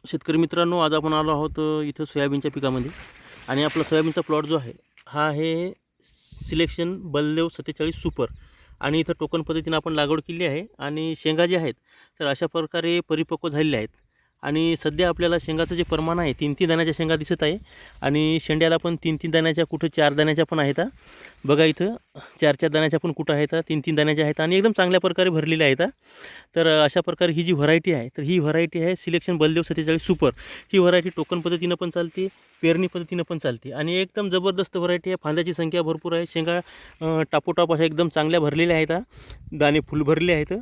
शेतकरी मित्रांनो, आज आपण आलो आहोत इथं सोयाबीनच्या पिकामध्ये. आणि आपला सोयाबीनचा प्लॉट जो आहे हा आहे सिलेक्शन बलदेव 47 सुपर. आणि इथं टोकन पद्धतीने आपण लागवड केली आहे. आणि शेंगा जे आहेत तर अशा प्रकारे परिपक्व झालेल्या आहेत. आणि सध्या आपल्याला शेंगाचं जे प्रमाण आहे 3-3 दाण्याच्या शेंगा दिसत आहे. आणि शेंड्याला पण 3-3 दाण्याच्या, कुठं 4 दाण्याच्या पण आहेत. बघा इथं 4-4 दाण्याच्या पण कुठं आहेत, 3-3 दाण्याच्या आहेत आणि एकदम चांगल्या प्रकारे भरलेल्या आहेत. तर अशा प्रकारे ही जी व्हरायटी आहे तर ही व्हरायटी आहे सिलेक्शन बलदेव 47 सुपर. ही व्हरायटी टोकन पद्धतीनं पण चालते, पेरणी पद्धतीनं पण चालते आणि एकदम जबरदस्त व्हरायटी आहे. फांद्याची संख्या भरपूर आहे. शेंगा टापोटाप अशा एकदम चांगल्या भरलेल्या आहेत. दाणे फुल भरले आहेत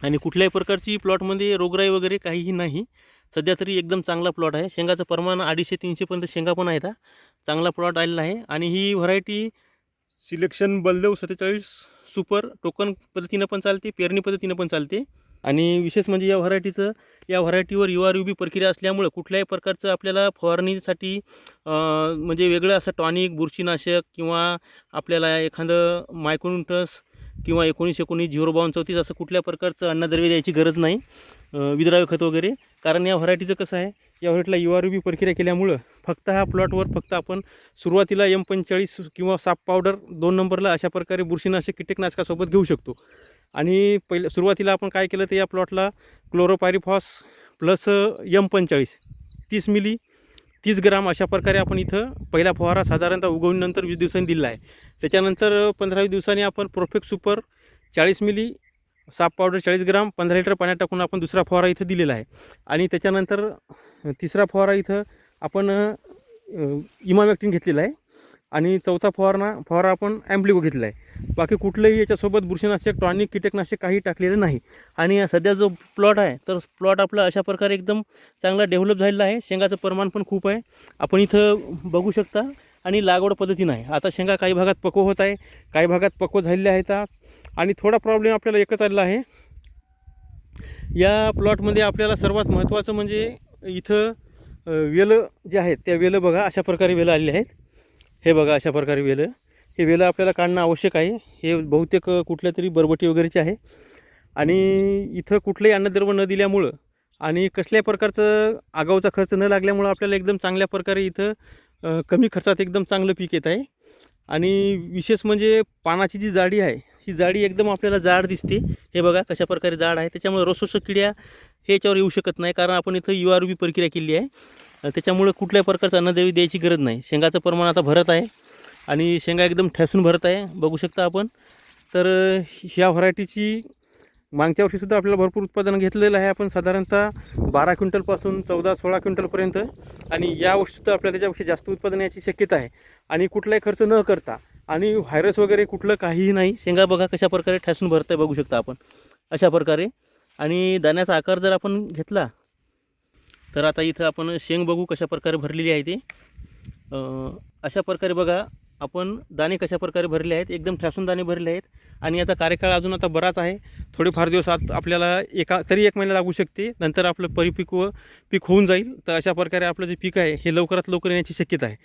आणि कुठल्याही प्रकारची प्लॉटमध्ये रोगराई वगैरे काहीही नाही. सध्या तरी एकदम चांगला प्लॉट आहे. शेंगाचं प्रमाण 250-300 पर्यंत शेंगा पण आहेत. चांगला प्लॉट आलेला आहे. आणि ही variety selection Baldev 47 super token पद्धतीनं पण चालते, पेरणी पद्धतीनं पण चालते. आणि विशेष म्हणजे या व्हरायटीवर URUB प्रक्रिया असल्यामुळं कुठल्याही प्रकारचं आपल्याला फवारणीसाठी म्हणजे वेगळं असं टॉनिक, बुरशीनाशक किंवा आपल्याला एखादं मायक्रोन्यूट्रन्स किंवा 19-19 05234 असं कुठल्या प्रकारचं अन्नद्रव्य द्यायची गरज नाही, विद्राव्य खत वगैरे. कारण या व्हरायटीचं कसं आहे, या व्हरायटीला URUB प्रक्रिया केल्यामुळं फक्त हा प्लॉटवर फक्त आपण सुरुवातीला M45 किंवा साप पावडर 2 नंबरला अशा प्रकारे बुरशीनाशक कीटकनाशकासोबत घेऊ शकतो. आणि सुरुवातीला आपण काय केलं तर या प्लॉटला क्लोरोपायरिफॉस प्लस M45 30 मिली 30 ग्राम अशा प्रकारे आपण इथं पहिला फवारा साधारणतः उगवणीनंतर 20 दिवसांनी दिला आहे. त्याच्यानंतर 15-20 दिवसांनी आपण प्रोफेक्ट सुपर 40 मिली, साप पावडर 40 ग्राम 15 लिटर पाण्यात टाकून आपण दुसरा फवारा इथं दिलेला आहे. आणि त्याच्यानंतर तिसरा फवारा इथं आपण इमामॅक्टिन घेतलेला आहे. आणि चौथा फवारा आपण ॲम्प्लिको घेतला आहे. बाकी कुठलंही याच्यासोबत बुरशीनाशक, टॉनिक, कीटकनाशक काही टाकलेलं नाही. आणि सध्या जो प्लॉट आहे तर प्लॉट आपला अशा प्रकारे एकदम चांगला डेव्हलप झालेला आहे. शेंगाचं प्रमाण पण खूप आहे, आपण इथं बघू शकता. आणि लागवड पद्धतीनं आहे. आता शेंगा काही भागात पक्व होत आहे, काही भागात पक्व झालेल्या आहेत. आणि थोडा प्रॉब्लेम आपल्याला एकच आलेला आहे या प्लॉटमध्ये. आपल्याला सर्वात महत्त्वाचं म्हणजे इथं वेलं जे आहेत त्या वेलं बघा अशा प्रकारे वेलं आलेले आहेत. हे बघा अशा प्रकारे वेलं, हे वेलं आपल्याला काढणं आवश्यक आहे. हे बहुतेक कुठल्या तरी बरबटी वगैरेचे आहे. आणि इथं कुठलंही अन्नद्रव्य न दिल्यामुळं आणि कसल्याही प्रकारचं आगाऊचा खर्च न लागल्यामुळं आपल्याला एकदम चांगल्या प्रकारे इथं कमी खर्चात एकदम चांगलं पीक येत आहे. आणि विशेष म्हणजे पानाची जी जाडी आहे ही जाडी एकदम आपल्याला जाड दिसते. हे बघा कशा प्रकारे जाड आहे. त्याच्यामुळे रसोषक किड्या हे याच्यावर येऊ शकत नाही, कारण आपण इथं URUB प्रक्रिया केली आहे. त्याच्यामुळे कुठल्याही प्रकारचं अन्नद्रव्य द्यायची गरज नाही. शेंगाचं प्रमाण आता भरत आहे आणि शेंगा एकदम ठॅसून भरत आहे, बघू शकता आपण. तर ह्या व्हरायटीची मागच्या वर्षीसुद्धा आपल्याला भरपूर उत्पादन घेतलेलं आहे आपण, साधारणतः 12 क्विंटलपासून 14-16 क्विंटलपर्यंत. आणि यावर्षीसुद्धा आपल्याला त्याच्यापेक्षा जास्त उत्पादन याची शक्यता आहे. आणि कुठलाही खर्च न करता आणि व्हायरस वगैरे कुठलं काहीही नाही. शेंगा बघा कशा प्रकारे ठॅसून भरत आहे, बघू शकता आपण अशा प्रकारे. आणि दाण्याचा आकार जर आपण घेतला तर आता इथं आपण शेंग बघू कशा प्रकारे भरलेली आहे ते. अशा प्रकारे बघा आपण दाणे कशा प्रकारे भरले आहेत, एकदम ठॅसून दाणे भरले आहेत. आणि याचा कार्यकाळ अजून आता बराच आहे. थोडेफार दिवसात आपल्याला एक महिना लागू शकते, नंतर आपलं परिपक्व पीक होऊन जाईल. तर अशा प्रकारे आपलं जे पीक आहे हे लवकरात लवकर येण्याची शक्यता आहे.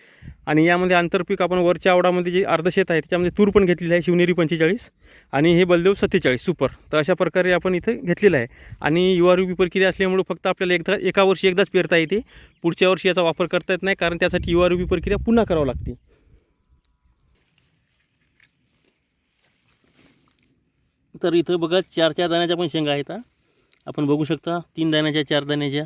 आणि यामध्ये आंतरपीक आपण वरच्या आवडामध्ये जे अर्धशेत आहे त्याच्यामध्ये तूर पण घेतलेली आहे, शिवनेरी 45 आणि हे बलदेव 47 सुपर. तर अशा प्रकारे आपण इथं घेतलेलं आहे. आणि URUB प्रक्रिया असल्यामुळे फक्त आपल्याला एका वर्षी एकदाच पेरता येते, पुढच्या वर्षी याचा वापर करता येत नाही, कारण त्यासाठी URUB प्रक्रिया पुन्हा करावं लागते. तर इथं बघा 4-4 दाण्याच्या पण शेंगा आहेत. आपण बघू शकता 3 दाण्याच्या, 4 दाण्याच्या.